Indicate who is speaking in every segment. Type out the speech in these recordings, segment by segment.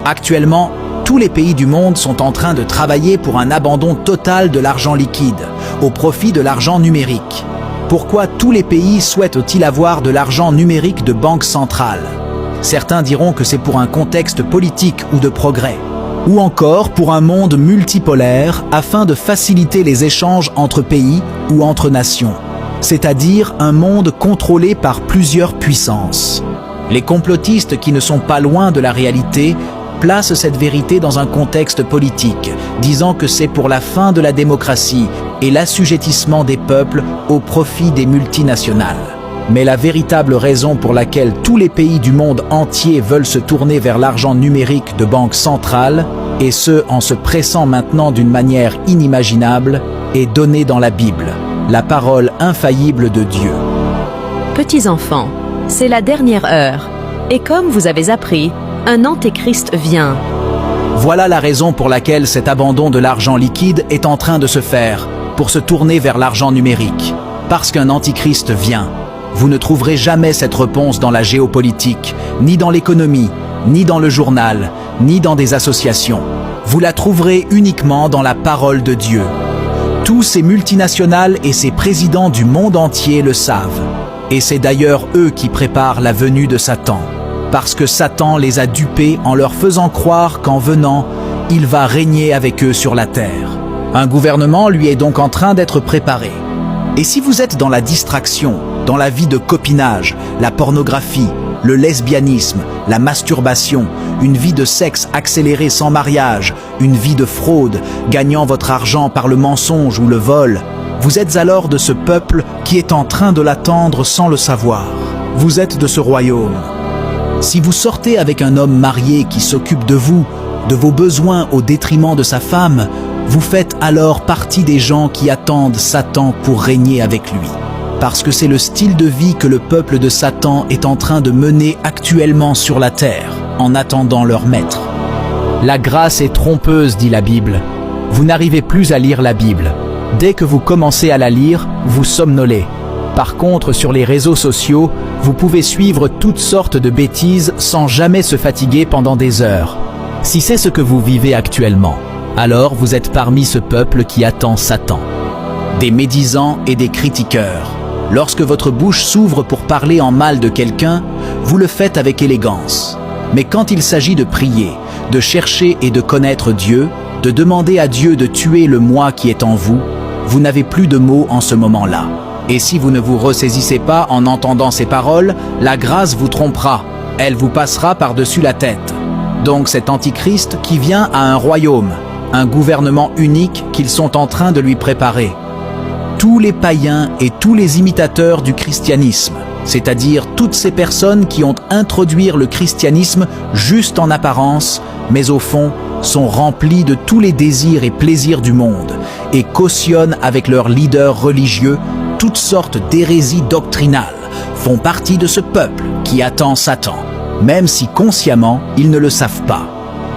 Speaker 1: Actuellement, tous les pays du monde sont en train de travailler pour un abandon total de l'argent liquide, au profit de l'argent numérique. Pourquoi tous les pays souhaitent-ils avoir de l'argent numérique de banque centrale? Certains diront que c'est pour un contexte politique ou de progrès, ou encore pour un monde multipolaire afin de faciliter les échanges entre pays ou entre nations, c'est-à-dire un monde contrôlé par plusieurs puissances. Les complotistes qui ne sont pas loin de la réalité placent cette vérité dans un contexte politique, disant que c'est pour la fin de la démocratie et l'assujettissement des peuples au profit des multinationales. Mais la véritable raison pour laquelle tous les pays du monde entier veulent se tourner vers l'argent numérique de banque centrale, et ce en se pressant maintenant d'une manière inimaginable, est donnée dans la Bible, la parole infaillible de Dieu.
Speaker 2: Petits enfants, c'est la dernière heure, et comme vous avez appris, un antéchrist vient.
Speaker 1: Voilà la raison pour laquelle cet abandon de l'argent liquide est en train de se faire, pour se tourner vers l'argent numérique. Parce qu'un antichrist vient. Vous ne trouverez jamais cette réponse dans la géopolitique, ni dans l'économie, ni dans le journal, ni dans des associations. Vous la trouverez uniquement dans la parole de Dieu. Tous ces multinationales et ces présidents du monde entier le savent. Et c'est d'ailleurs eux qui préparent la venue de Satan. Parce que Satan les a dupés en leur faisant croire qu'en venant, il va régner avec eux sur la terre. Un gouvernement lui est donc en train d'être préparé. Et si vous êtes dans la distraction, dans la vie de copinage, la pornographie, le lesbianisme, la masturbation, une vie de sexe accéléré sans mariage, une vie de fraude, gagnant votre argent par le mensonge ou le vol, vous êtes alors de ce peuple qui est en train de l'attendre sans le savoir. Vous êtes de ce royaume. Si vous sortez avec un homme marié qui s'occupe de vous, de vos besoins au détriment de sa femme, vous faites alors partie des gens qui attendent Satan pour régner avec lui. Parce que c'est le style de vie que le peuple de Satan est en train de mener actuellement sur la terre, en attendant leur maître. La grâce est trompeuse, dit la Bible. Vous n'arrivez plus à lire la Bible. Dès que vous commencez à la lire, vous somnolez. Par contre, sur les réseaux sociaux, vous pouvez suivre toutes sortes de bêtises sans jamais se fatiguer pendant des heures. Si c'est ce que vous vivez actuellement, alors vous êtes parmi ce peuple qui attend Satan. Des médisants et des critiqueurs. Lorsque votre bouche s'ouvre pour parler en mal de quelqu'un, vous le faites avec élégance. Mais quand il s'agit de prier, de chercher et de connaître Dieu, de demander à Dieu de tuer le moi qui est en vous, vous n'avez plus de mots en ce moment-là. Et si vous ne vous ressaisissez pas en entendant ces paroles, la grâce vous trompera, elle vous passera par-dessus la tête. Donc cet antichrist qui vient a un royaume, un gouvernement unique qu'ils sont en train de lui préparer. Tous les païens et tous les imitateurs du christianisme, c'est-à-dire toutes ces personnes qui ont introduit le christianisme juste en apparence, mais au fond sont remplies de tous les désirs et plaisirs du monde et cautionnent avec leurs leaders religieux toutes sortes d'hérésies doctrinales, font partie de ce peuple qui attend Satan, même si consciemment ils ne le savent pas.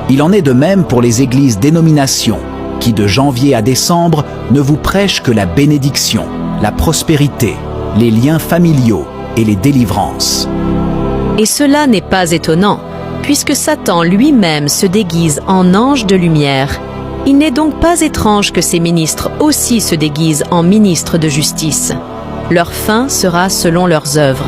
Speaker 1: Il en est de même pour les églises dénominations, qui de janvier à décembre ne vous prêchent que la bénédiction, la prospérité, les liens familiaux et les délivrances.
Speaker 2: Et cela n'est pas étonnant, puisque Satan lui-même se déguise en ange de lumière. Il n'est donc pas étrange que ces ministres aussi se déguisent en ministres de justice. Leur fin sera selon leurs œuvres.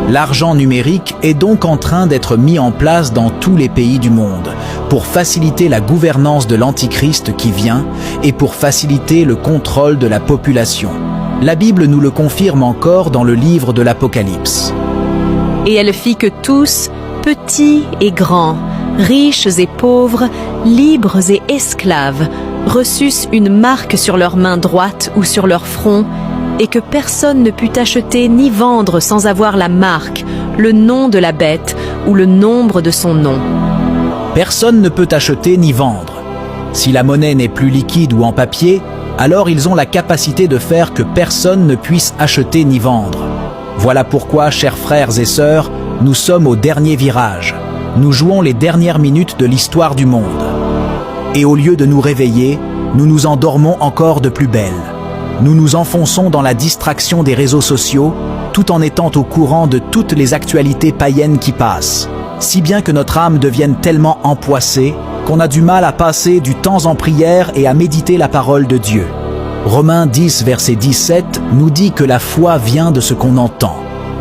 Speaker 1: L'argent numérique est donc en train d'être mis en place dans tous les pays du monde pour faciliter la gouvernance de l'Antichrist qui vient et pour faciliter le contrôle de la population. La Bible nous le confirme encore dans le livre de l'Apocalypse.
Speaker 2: Et elle fit que tous, petits et grands, riches et pauvres, libres et esclaves, reçussent une marque sur leur main droite ou sur leur front, et que personne ne put acheter ni vendre sans avoir la marque, le nom de la bête ou le nombre de son nom.
Speaker 1: Personne ne peut acheter ni vendre. Si la monnaie n'est plus liquide ou en papier, alors ils ont la capacité de faire que personne ne puisse acheter ni vendre. Voilà pourquoi, chers frères et sœurs, nous sommes au dernier virage. Nous jouons les dernières minutes de l'histoire du monde. Et au lieu de nous réveiller, nous nous endormons encore de plus belle. Nous nous enfonçons dans la distraction des réseaux sociaux, tout en étant au courant de toutes les actualités païennes qui passent. si bien que notre âme devienne tellement empoissée qu'on a du mal à passer du temps en prière et à méditer la parole de Dieu. Romains 10, verset 17, nous dit que la foi vient de ce qu'on entend.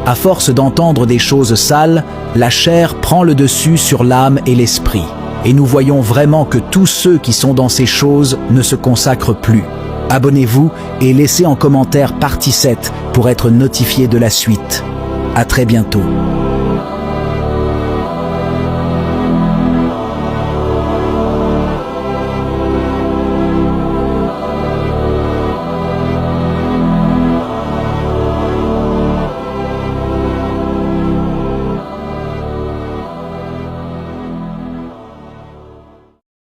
Speaker 1: À force d'entendre des choses sales, la chair prend le dessus sur l'âme et l'esprit. Et nous voyons vraiment que tous ceux qui sont dans ces choses ne se consacrent plus. Abonnez-vous et laissez en commentaire partie 7 pour être notifié de la suite. À très bientôt.